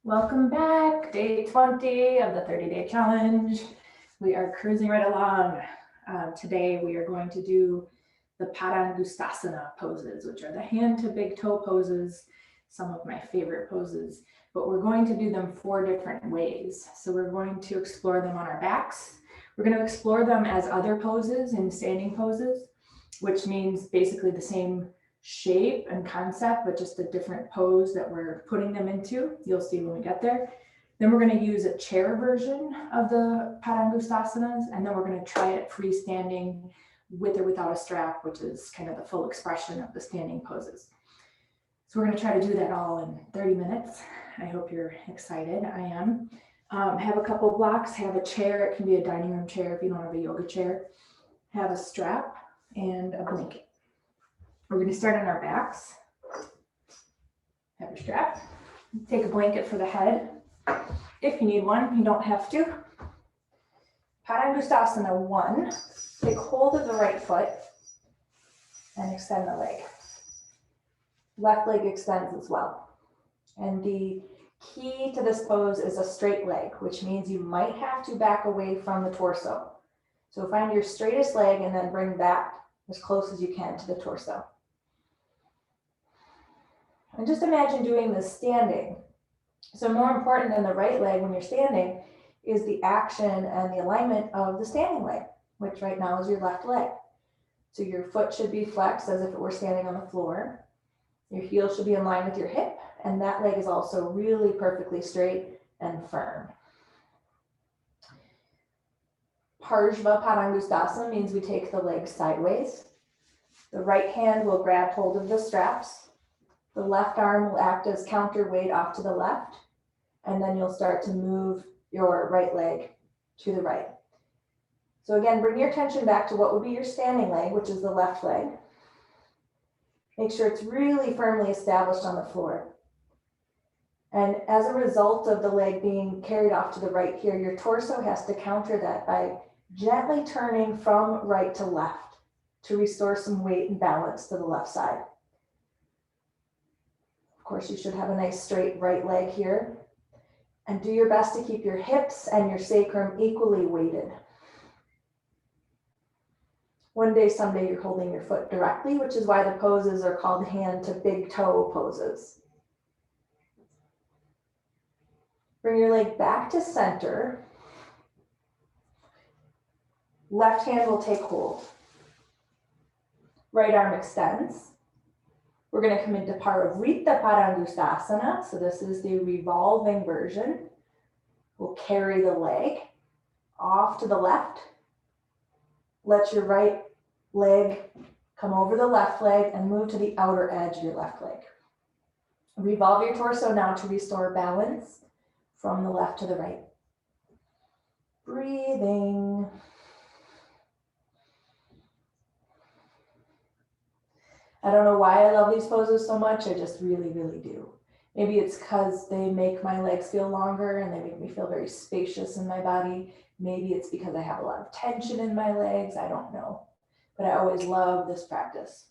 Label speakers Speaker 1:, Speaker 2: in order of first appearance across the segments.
Speaker 1: Welcome back, day 20 of the 30-day challenge. We are cruising right along. Today we are going to do the Paragustasana poses, which are the hand to big toe poses, some of my favorite poses, but we're going to do them 4 different ways. So we're going to explore them on our backs. We're going to explore them as other poses and standing poses, which means basically the same shape and concept, but just a different pose that we're putting them into. You'll see when we get there. Then we're going to use a chair version of the Parangustasanas, and then we're going to try it freestanding with or without a strap, which is kind of the full expression of the standing poses. So we're going to try to do that all in 30 minutes. I hope you're excited. I am. Have a couple blocks, have a chair. It can be a dining room chair if you don't have a yoga chair. Have a strap and a blanket. We're going to start on our backs. Have your strap. Take a blanket for the head. If you need one, you don't have to. Paragustasana 1. Take hold of the right foot and extend the leg. Left leg extends as well. And the key to this pose is a straight leg, which means you might have to back away from the torso. So find your straightest leg and then bring that as close as you can to the torso. And just imagine doing this standing. So more important than the right leg when you're standing is the action and the alignment of the standing leg, which right now is your left leg. So your foot should be flexed as if it were standing on the floor. Your heel should be in line with your hip, and that leg is also really perfectly straight and firm. Parshva Panagustasana means we take the leg sideways. The right hand will grab hold of the straps. The left arm will act as counterweight off to the left, and then you'll start to move your right leg to the right. So again, bring your attention back to what would be your standing leg, which is the left leg. Make sure it's really firmly established on the floor. And as a result of the leg being carried off to the right here, your torso has to counter that by gently turning from right to left to restore some weight and balance to the left side. Of course, you should have a nice straight right leg here. And do your best to keep your hips and your sacrum equally weighted. One day, someday, you're holding your foot directly, which is why the poses are called hand to big toe poses. Bring your leg back to center. Left hand will take hold. Right arm extends. We're going to come into Parabrita Panagustasana. So this is the revolving version. We'll carry the leg off to the left. Let your right leg come over the left leg and move to the outer edge of your left leg. Revolve your torso now to restore balance from the left to the right. Breathing. I don't know why I love these poses so much. I just really, really do. Maybe it's because they make my legs feel longer and they make me feel very spacious in my body. Maybe it's because I have a lot of tension in my legs. I don't know. But I always love this practice.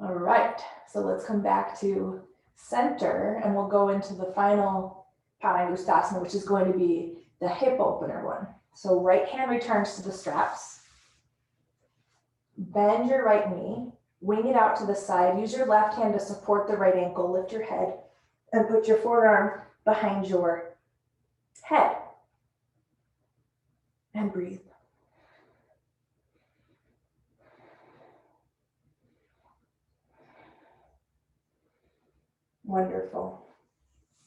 Speaker 1: All right. So let's come back to center and we'll go into the final Paragustasana, which is going to be the hip opener one. So right hand returns to the straps. Bend your right knee, wing it out to the side. Use your left hand to support the right ankle. Lift your head and put your forearm behind your head. And breathe. Wonderful.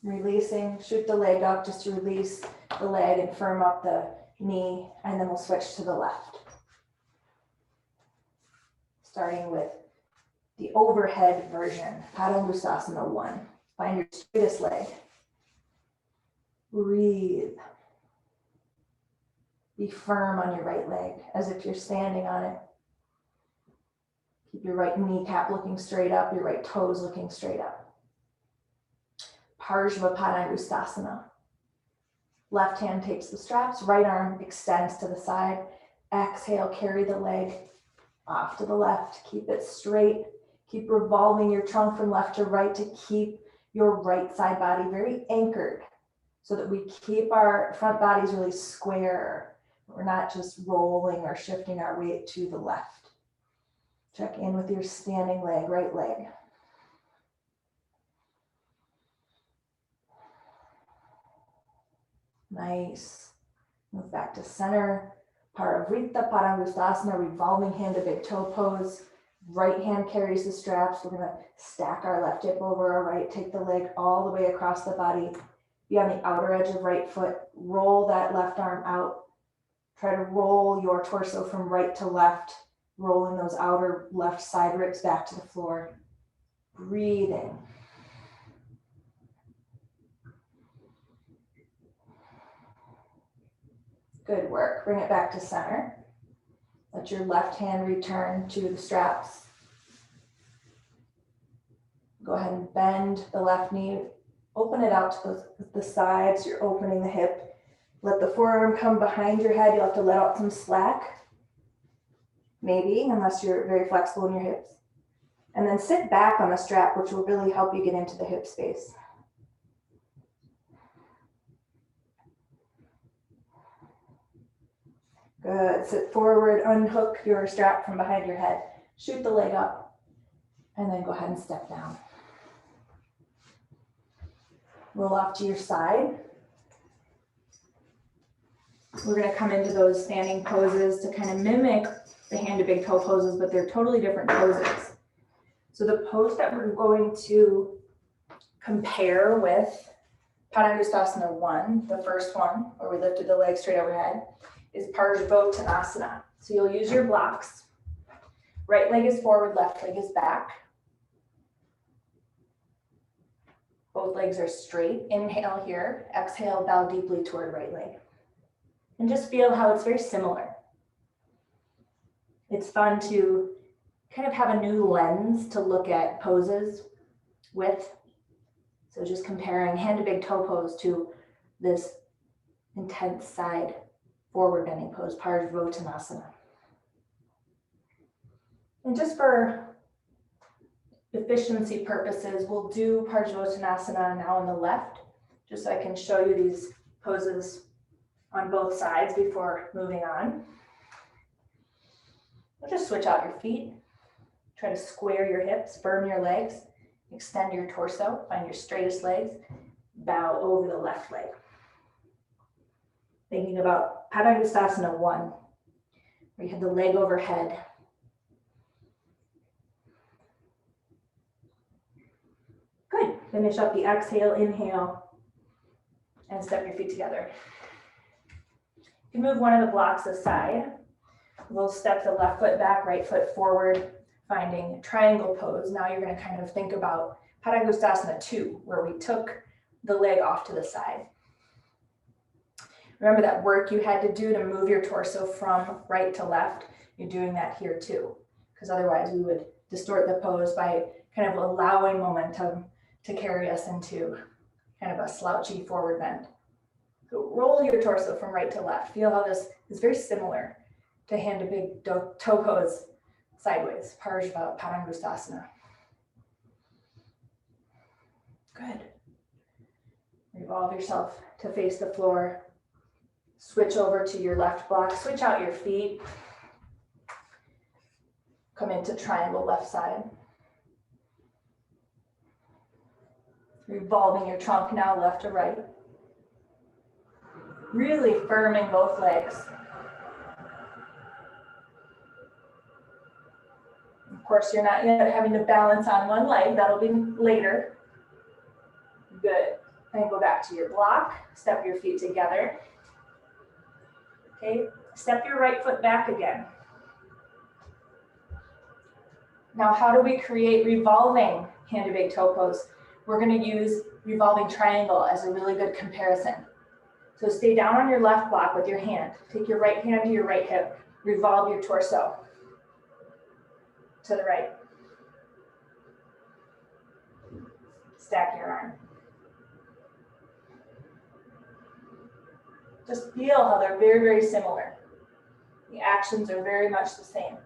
Speaker 1: Releasing, shoot the leg up just to release the leg and firm up the knee, and then we'll switch to the left. Starting with the overhead version, Paragustasana 1. Find your straightest leg. Breathe. Be firm on your right leg as if you're standing on it. Keep your right kneecap looking straight up, your right toes looking straight up. Parshva Panagustasana. Left hand takes the straps, right arm extends to the side. Exhale, carry the leg off to the left. Keep it straight. Keep revolving your trunk from left to right to keep your right side body very anchored so that we keep our front bodies really square. We're not just rolling or shifting our weight to the left. Check in with your standing leg, right leg. Nice. Move back to center. Parabrita Panagustasana, revolving hand to big toe pose. Right hand carries the straps. We're going to stack our left hip over our right. Take the leg all the way across the body. Be on the outer edge of right foot. Roll that left arm out. Try to roll your torso from right to left, rolling those outer left side ribs back to the floor. Breathing. Good work. Bring it back to center. Let your left hand return to the straps. Go ahead and bend the left knee. Open it out to the sides. You're opening the hip. Let the forearm come behind your head. You'll have to let out some slack. Maybe, unless you're very flexible in your hips. And then sit back on the strap, which will really help you get into the hip space. Good. Sit forward, unhook your strap from behind your head. Shoot the leg up, and then go ahead and step down. Roll off to your side. We're going to come into those standing poses to kind of mimic the hand to big toe poses, but they're totally different poses. So the pose that we're going to compare with Paragustasana 1, the first one, where we lifted the leg straight overhead, is Parabreath Tanasana. So you'll use your blocks. Right leg is forward, left leg is back. Both legs are straight. Inhale here. Exhale, bow deeply toward right leg. And just feel how it's very similar. It's fun to kind of have a new lens to look at poses with. So just comparing hand to big toe pose to this intense side forward bending pose, Parabreath Panagustasana. And just for efficiency purposes, we'll do Paragustasana now on the left, just so I can show you these poses on both sides before moving on. We'll just switch out your feet. Try to square your hips, firm your legs, extend your torso, find your straightest legs, bow over the left leg. Thinking about Paragustasana 1, where you have the leg overhead. Good. Finish up the exhale, inhale, and step your feet together. You can move one of the blocks aside. We'll step the left foot back, right foot forward, finding triangle pose. Now you're going to kind of think about Paragustasana 2, where we took the leg off to the side. Remember that work you had to do to move your torso from right to left? You're doing that here too, because otherwise we would distort the pose by kind of allowing momentum to carry us into kind of a slouchy forward bend. So roll your torso from right to left. Feel how this is very similar to hand to big toe pose sideways, Parabreath Panagustasana. Good. Revolve yourself to face the floor. Switch over to your left block. Switch out your feet. Come into triangle left side. Revolving your trunk now left to right. Really firming both legs. Of course, you're not yet having to balance on one leg. That'll be later. Good. Then go back to your block. Step your feet together. Okay. Step your right foot back again. Now, how do we create revolving hand to big toe pose? We're going to use revolving triangle as a really good comparison. So stay down on your left block with your hand. Take your right hand to your right hip. Revolve your torso to the right. Stack your arm. Just feel how they're very, very similar. The actions are very much the same.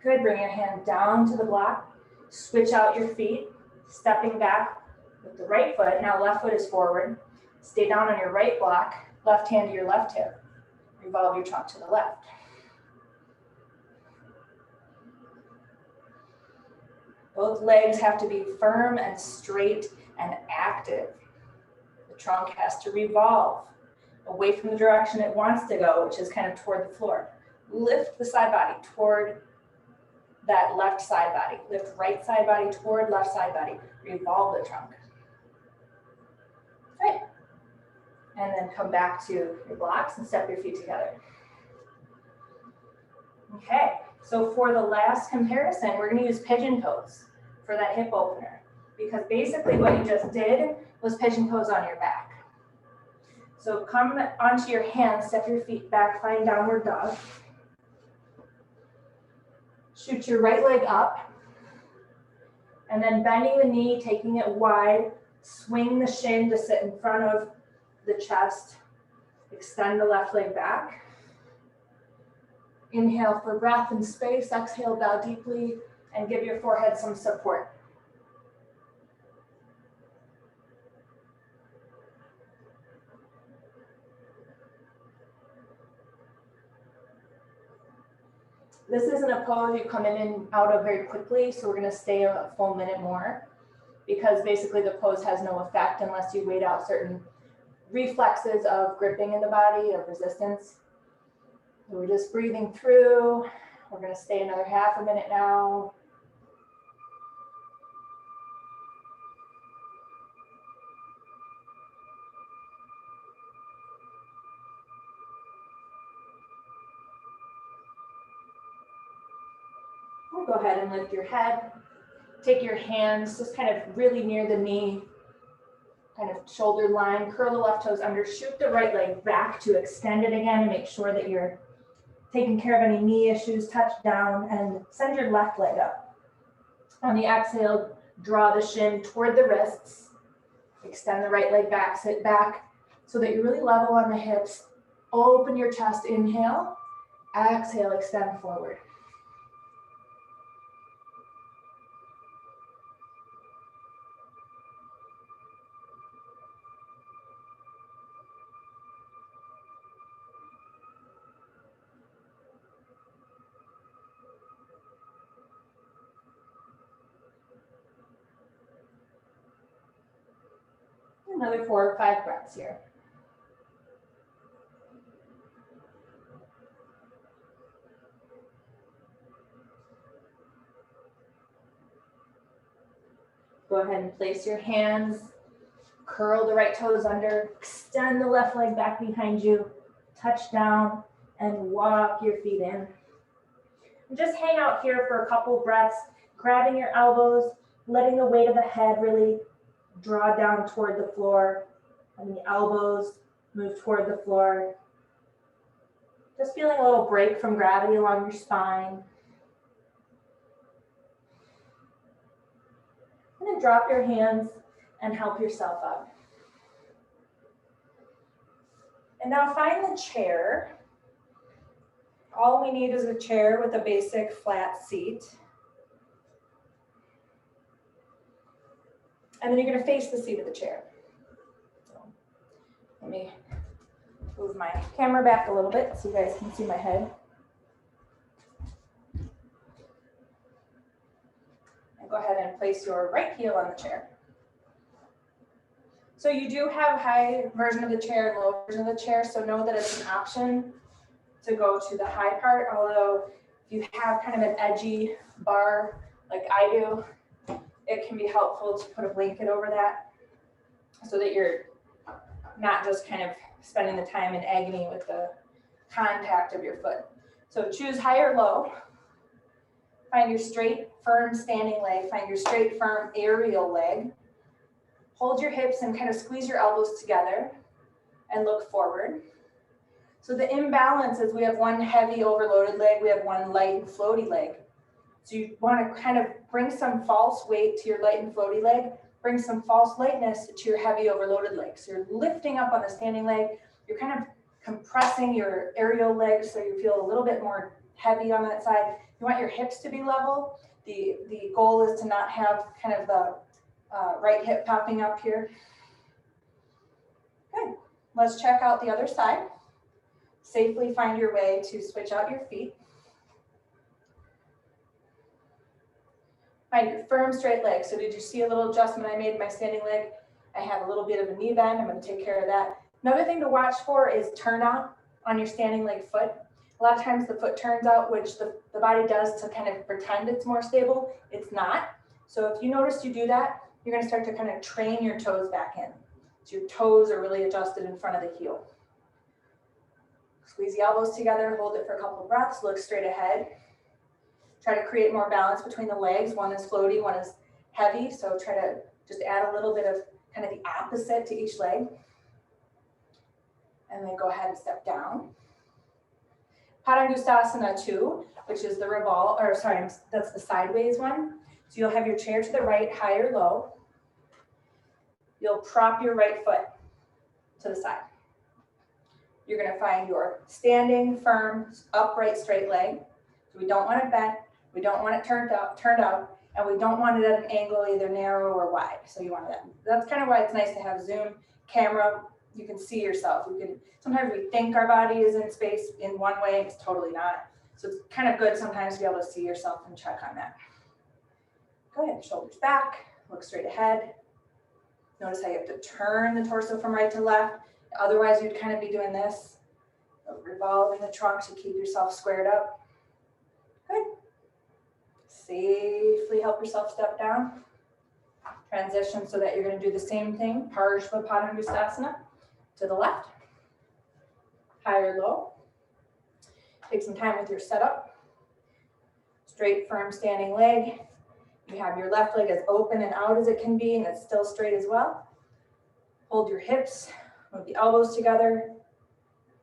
Speaker 1: Good, bring your hand down to the block. Switch out your feet. Stepping back with the right foot. Now left foot is forward. Stay down on your right block. Left hand to your left hip. Revolve your trunk to the left. Both legs have to be firm and straight and active. The trunk has to revolve away from the direction it wants to go, which is kind of toward the floor. Lift the side body toward that left side body. Lift right side body toward left side body. Revolve the trunk. Right. And then come back to your blocks and step your feet together. Okay, so for the last comparison, we're going to use Pigeon Pose for that hip opener, because basically what you just did was Pigeon Pose on your back. So come onto your hands, step your feet back, find downward dog. Shoot your right leg up, and then bending the knee, taking it wide, swing the shin to sit in front of the chest, extend the left leg back. Inhale for breath and space, exhale, bow deeply, and give your forehead some support. This isn't a pose you come in and out of very quickly, so we're going to stay a full minute more, because basically the pose has no effect unless you wait out certain reflexes of gripping in the body, of resistance. So we're just breathing through. We're going to stay another half a minute now. We'll go ahead and lift your head. Take your hands just kind of really near the knee, kind of shoulder line. Curl the left toes under. Shoot the right leg back to extend it again and make sure that you're taking care of any knee issues. Touch down and send your left leg up. On the exhale, draw the shin toward the wrists. Extend the right leg back, sit back so that you're really level on the hips. Open your chest, inhale. Exhale, extend forward. Another 4 or 5 breaths here. Go ahead and place your hands, curl the right toes under, extend the left leg back behind you, touch down, and walk your feet in. And just hang out here for a couple breaths, grabbing your elbows, letting the weight of the head really draw down toward the floor, and the elbows move toward the floor. Just feeling a little break from gravity along your spine. And then drop your hands and help yourself up. And now find the chair. All we need is a chair with a basic flat seat. And then you're going to face the seat of the chair. So let me move my camera back a little bit so you guys can see my head. And go ahead and place your right heel on the chair. So you do have a high version of the chair and low version of the chair, so know that it's an option to go to the high part, although if you have kind of an edgy bar like I do, it can be helpful to put a blanket over that so that you're not just kind of spending the time in agony with the contact of your foot. So choose high or low. Find your straight, firm standing leg. Find your straight, firm aerial leg. Hold your hips and kind of squeeze your elbows together and look forward. So the imbalance is we have one heavy overloaded leg, we have one light and floaty leg. So you want to kind of bring some false weight to your light and floaty leg, bring some false lightness to your heavy overloaded leg. So you're lifting up on the standing leg, you're kind of compressing your aerial leg so you feel a little bit more heavy on that side. You want your hips to be level. The goal is to not have kind of the
Speaker 2: right hip popping up here. Good. Let's check out the other side. Safely find your way to switch out your feet. Find your firm, straight leg. So did you see a little adjustment I made in my standing leg? I have a little bit of a knee bend. I'm going to take care of that. Another thing to watch for is turn out on your standing leg foot. A lot of times the foot turns out, which the body does to kind of pretend it's more stable. It's not. So if you notice you do that, you're going to start to kind of train your toes back in. So your toes are really adjusted in front of the heel. Squeeze the elbows together, hold it for a couple of breaths, look straight ahead. Try to create more balance between the legs. One is floaty, one is heavy. So try to just add a little bit of kind of the opposite to each leg. And then go ahead and step down. Paragustasana 2, which is the that's the sideways one. So you'll have your chair to the right, high or low. You'll prop your right foot to the side. You're going to find your standing, firm, upright, straight leg. So we don't want it bent, we don't want it turned out, and we don't want it at an angle either narrow or wide. So you want that. That's kind of why it's nice to have Zoom camera. You can see yourself. Sometimes we think our body is in space in one way, it's totally not. So it's kind of good sometimes to be able to see yourself and check on that. Go ahead, shoulders back, look straight ahead. Notice how you have to turn the torso from right to left. Otherwise, you'd kind of be doing this, revolving the trunk to keep yourself squared up. Good. Safely help yourself step down. Transition so that you're going to do the same thing, Parabrita Panagustasana to the left. High or low. Take some time with your setup. Straight, firm, standing leg. You have your left leg as open and out as it can be, and it's still straight as well. Hold your hips, move the elbows together.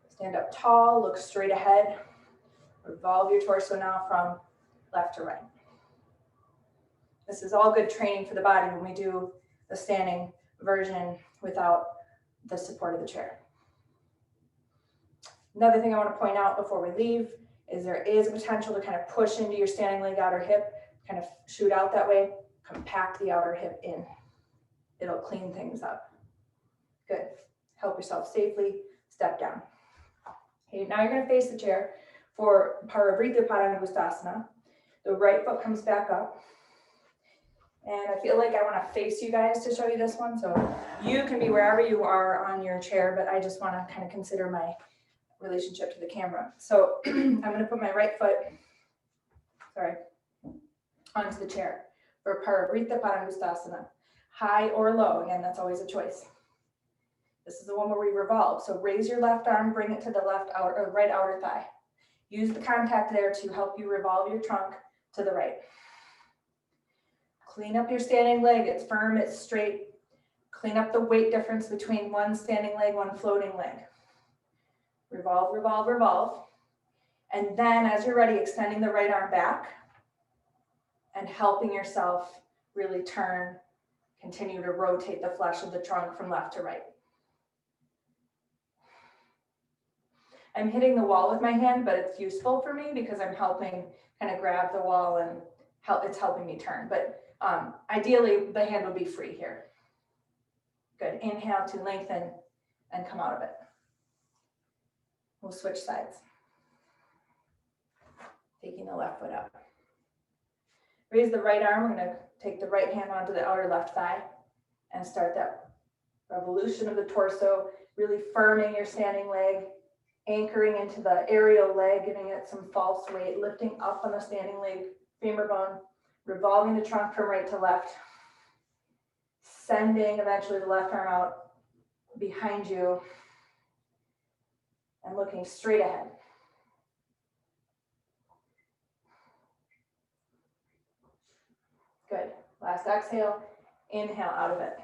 Speaker 2: Stand up tall, look straight ahead. Revolve your torso now from left to right. This is all good training for the body when we do the standing version without the support of the chair. Another thing I want to point out before we leave is there is a potential to kind of push into your standing leg outer hip, kind of shoot out that way, compact the outer hip in. It'll clean things up. Good. Help yourself safely step down. Okay, now you're going to face the chair for Parabrita Panagustasana. The right foot comes back up. And I feel like I want to face you guys to show you this one. So you can be wherever you are on your chair, but I just want to kind of consider my relationship to the camera. So I'm going to put my right foot, onto the chair for Parabrita Panagustasana. High or low, again, that's always a choice. This is the one where we revolve. So raise your left arm, bring it to the left outer or right outer thigh. Use the contact there to help you revolve your trunk to the right. Clean up your standing leg. It's firm, it's straight. Clean up the weight difference between one standing leg, one floating leg. Revolve, revolve, revolve. And then as you're ready, extending the right arm back and helping yourself really turn, continue to rotate the flesh of the trunk from left to right. I'm hitting the wall with my hand, but it's useful for me because I'm helping kind of grab the wall and it's helping me turn. But ideally, the hand will be free here. Good. Inhale to lengthen and come out of it. We'll switch sides. Taking the left foot up. Raise the right arm. We're going to take the right hand onto the outer left thigh and start that revolution of the torso, really firming your standing leg, anchoring into the aerial leg, giving it some false weight, lifting up on the standing leg, femur bone, revolving the trunk from right to left, sending eventually the left arm out behind you and looking straight ahead. Good. Last exhale, inhale out of it.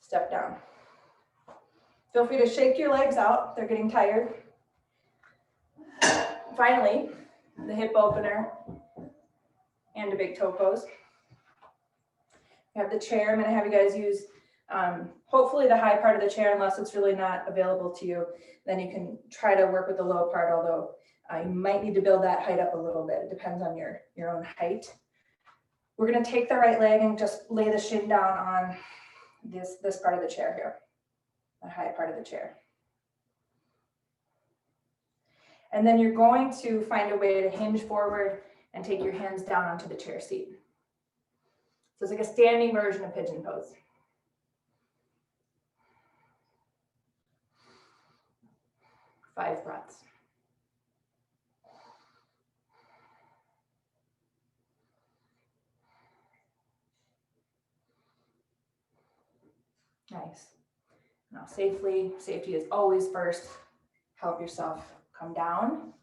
Speaker 2: Step down. Feel free to shake your legs out. They're getting tired. Finally, the hip opener and a big toe pose. You have the chair. I'm going to have you guys use hopefully the high part of the chair, unless it's really not available to you. Then you can try to work with the low part, although you might need to build that height up a little bit. It depends on your own height. We're going to take the right leg and just lay the shin down on this part of the chair here, the high part of the chair. And then you're going to find a way to hinge forward and take your hands down onto the chair seat. So it's like a standing version of pigeon pose. Five breaths. Nice. Now safety is always first. Help yourself come down.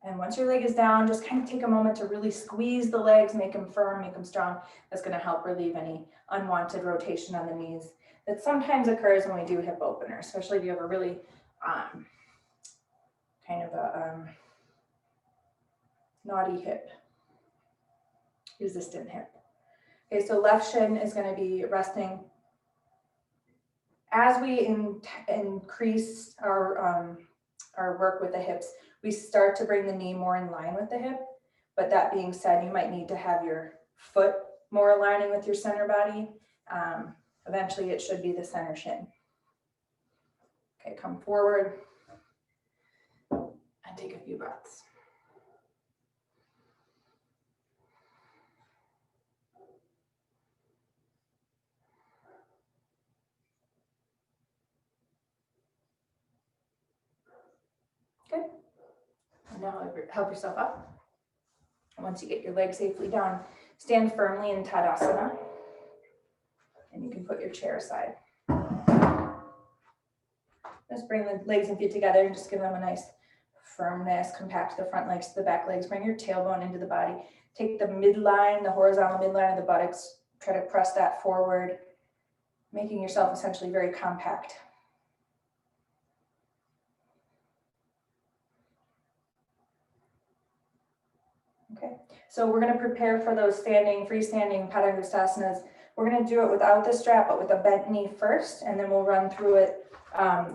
Speaker 2: And once your leg is down, just kind of take a moment to really squeeze the legs, make them firm, make them strong. That's going to help relieve any unwanted rotation on the knees that sometimes occurs when we do hip opener, especially if you have a really kind of a naughty hip, resistant hip. Okay, so left shin is going to be resting. As we increase our work with the hips, we start to bring the knee more in line with the hip. But that being said, you might need to have your foot more aligning with your center body. Eventually, it should be the center shin. Okay, come forward and take a few breaths. Good. And now help yourself up. Once you get your legs safely down, stand firmly in Tadasana. And you can put your chair aside. Just bring the legs and feet together and just give them a nice firmness. Compact the front legs to the back legs. Bring your tailbone into the body. Take the midline, the horizontal midline of the buttocks. Try to press that forward, making yourself essentially very compact. Okay, so we're going to prepare for those freestanding Paragustasanas. We're going to do it without the strap, but with a bent knee first, and then we'll run through it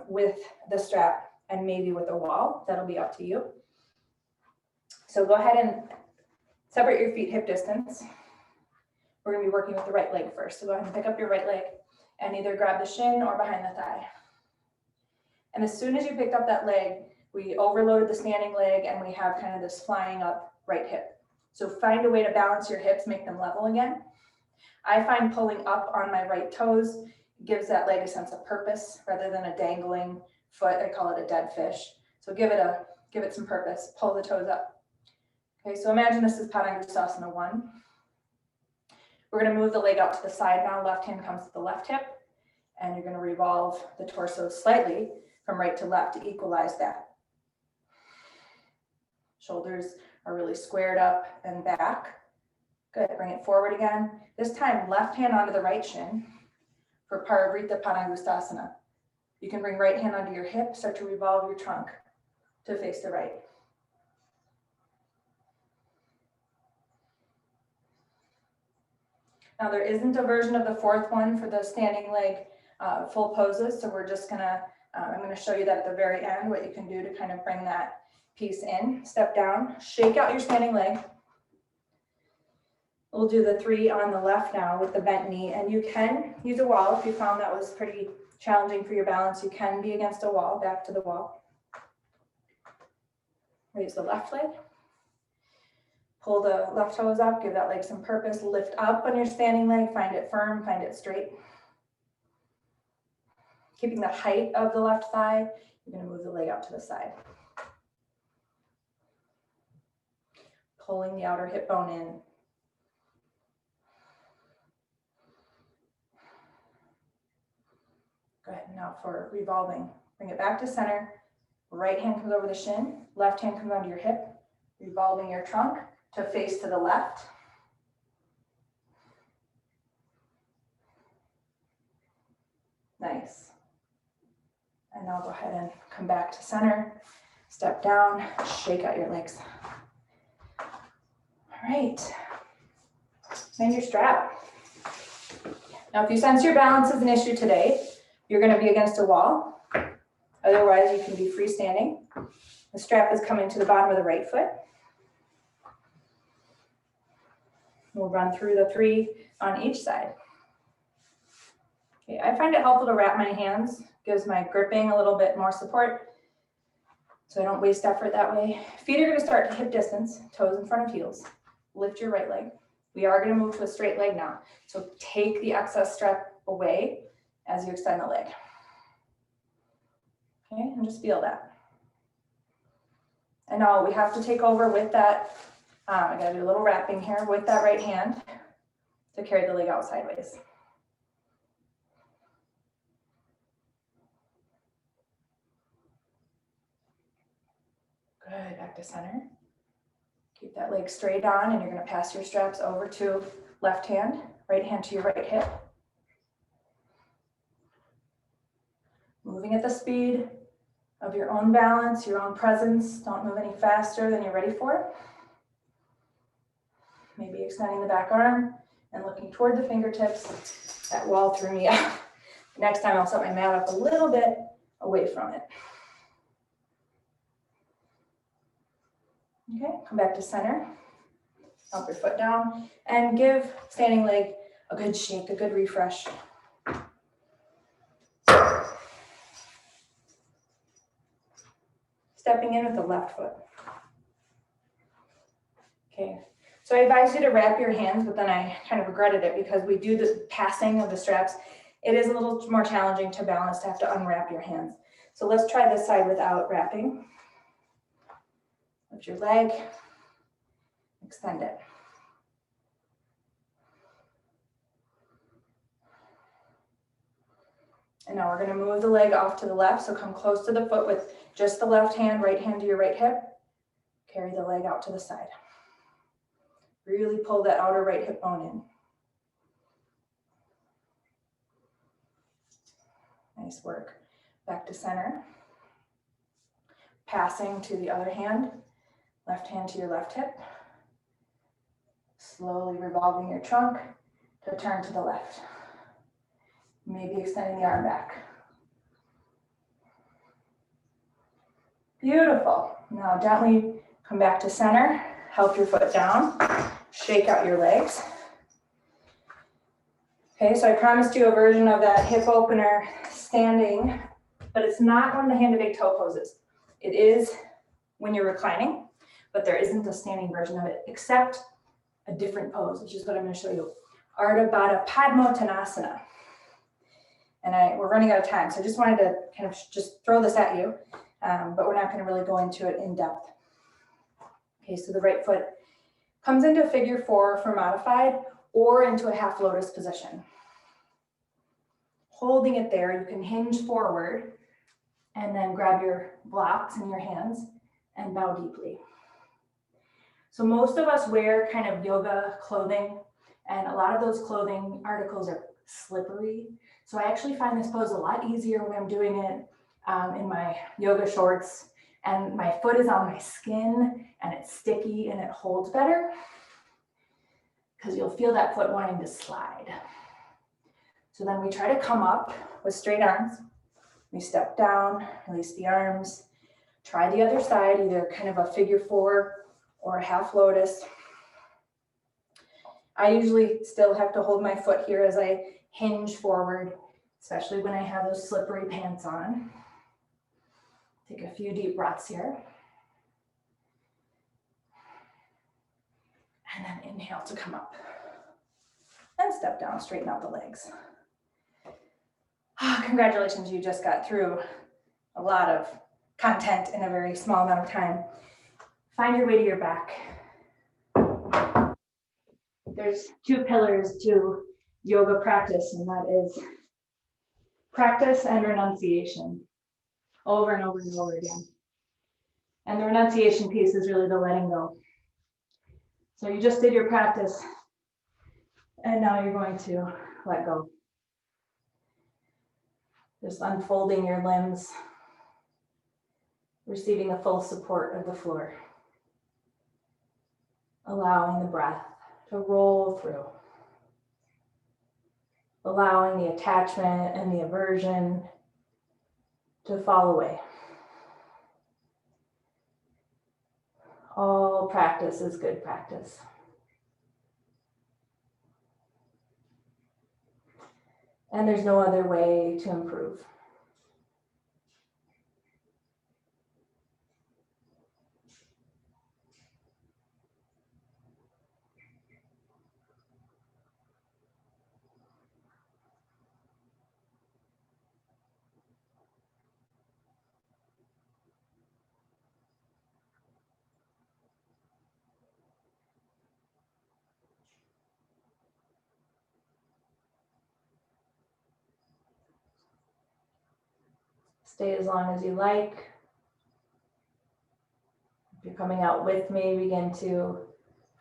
Speaker 2: with the strap and maybe with a wall. That'll be up to you. So go ahead and separate your feet hip distance. We're going to be working with the right leg first. So go ahead and pick up your right leg and either grab the shin or behind the thigh. And as soon as you picked up that leg, we overloaded the standing leg and we have kind of this flying up right hip. So find a way to balance your hips, make them level again. I find pulling up on my right toes gives that leg a sense of purpose rather than a dangling foot. I call it a dead fish. So give it some purpose. Pull the toes up. Okay, so imagine this is Paragustasana 1. We're going to move the leg out to the side now. Left hand comes to the left hip, and you're going to revolve the torso slightly from right to left to equalize that. Shoulders are really squared up and back. Good, bring it forward again. This time, left hand onto the right shin for Parabrita Panagustasana. You can bring right hand onto your hip, start to revolve your trunk to face the right. Now there isn't a version of the fourth one for the standing leg full poses, so we're just gonna, I'm gonna show you that at the very end, what you can do to kind of bring that piece in. Step down, shake out your standing leg. We'll do the 3 on the left now with the bent knee, and you can use a wall if you found that was pretty challenging for your balance. You can be against a wall, back to the wall. Raise the left leg. Pull the left toes up, give that leg some purpose. Lift up on your standing leg, find it firm, find it straight. Keeping the height of the left thigh, you're going to move the leg out to the side. Pulling the outer hip bone in. Go ahead, now for revolving. Bring it back to center. Right hand comes over the shin, left hand comes onto your hip, revolving your trunk to face to the left. Nice. And now go ahead and come back to center, step down, shake out your legs. All right, and your strap. Now, if you sense your balance is an issue today, you're going to be against a wall. Otherwise, you can be freestanding. The strap is coming to the bottom of the right foot. We'll run through the 3 on each side. Okay, I find it helpful to wrap my hands, gives my gripping a little bit more support, so I don't waste effort that way. Feet are going to start to hip distance, toes in front of heels. Lift your right leg. We are going to move to a straight leg now, so take the excess strap away as you extend the leg. Okay, and just feel that. And now we have to take over with that, I gotta do a little wrapping here with that right hand to carry the leg out sideways. Good, back to center. Keep that leg straight on, and you're gonna pass your straps over to left hand to your right hip. Moving at the speed of your own balance, your own presence. Don't move any faster than you're ready for. Maybe extending the back arm and looking toward the fingertips. That wall threw me off. Next time I'll set my mat up a little bit away from it. Okay, come back to center. Up your foot down and give standing leg a good shake, a good refresh. Stepping in with the left foot. Okay, so I advise you to wrap your hands, but then I kind of regretted it because we do this passing of the straps. It is a little more challenging to balance to have to unwrap your hands. So let's try this side without wrapping. Lift your leg, extend it. And now we're going to move the leg off to the left, so come close to the foot with just the left hand to your right hip. Carry the leg out to the side. Really pull that outer right hip bone in. Nice work. Back to center. Passing to the other hand, left hand to your left hip. Slowly revolving your trunk to turn to the left. Maybe extending the arm back. Beautiful. Now gently come back to center. Help your foot down. Shake out your legs. Okay, so I promised you a version of that hip opener standing, but it's not one of the hand to big toe poses. It is when you're reclining, but there isn't a standing version of it except a different pose, which is what I'm going to show you. Padma Tanasana. And we're running out of time, so I just wanted to kind of just throw this at you, but we're not going to really go into it in depth. Okay, so the right foot comes into figure 4 for modified or into a half lotus position. Holding it there, you can hinge forward and then grab your blocks in your hands and bow deeply. So most of us wear kind of yoga clothing, and a lot of those clothing articles are slippery. So I actually find this pose a lot easier when I'm doing it in my yoga shorts, and my foot is on my skin and it's sticky and it holds better because you'll feel that foot wanting to slide. So then we try to come up with straight arms. We step down, release the arms, try the other side, either kind of a figure 4 or a half lotus. I usually still have to hold my foot here as I hinge forward, especially when I have those slippery pants on. Take a few deep breaths here. And then inhale to come up. And step down, straighten out the legs. Congratulations, you just got through a lot of content in a very small amount of time. Find your way to your back. There's 2 pillars to yoga practice, and that is practice and renunciation, over and over and over again. And the renunciation piece is really the letting go. So you just did your practice, and now you're going to let go. Just unfolding your limbs, receiving the full support of the floor, allowing the breath to roll through, allowing the attachment and the aversion to fall away. All practice is good practice.
Speaker 1: And there's no other way to improve. Stay as long as you like. If you're coming out with me, begin to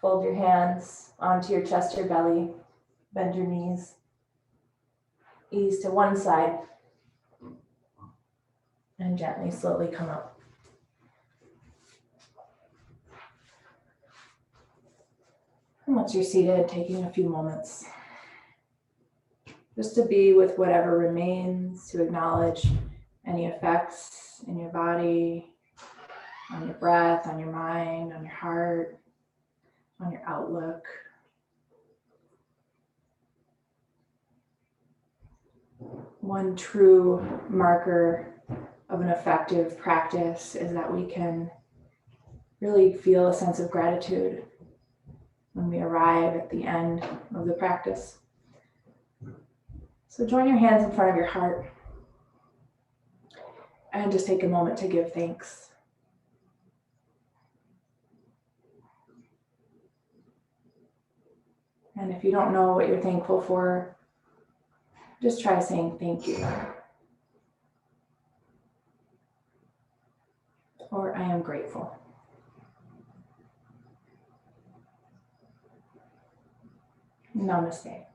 Speaker 1: fold your hands onto your chest or belly, bend your knees, ease to one side, and gently, slowly come up. And once you're seated, taking a few moments just to be with whatever remains, to acknowledge any effects in your body, on your breath, on your mind, on your heart, on your outlook. One true marker of an effective practice is that we can really feel a sense of gratitude when we arrive at the end of the practice. So join your hands in front of your heart and just take a moment to give thanks. And if you don't know what you're thankful for, just try saying thank you. Or I am grateful. Namaste.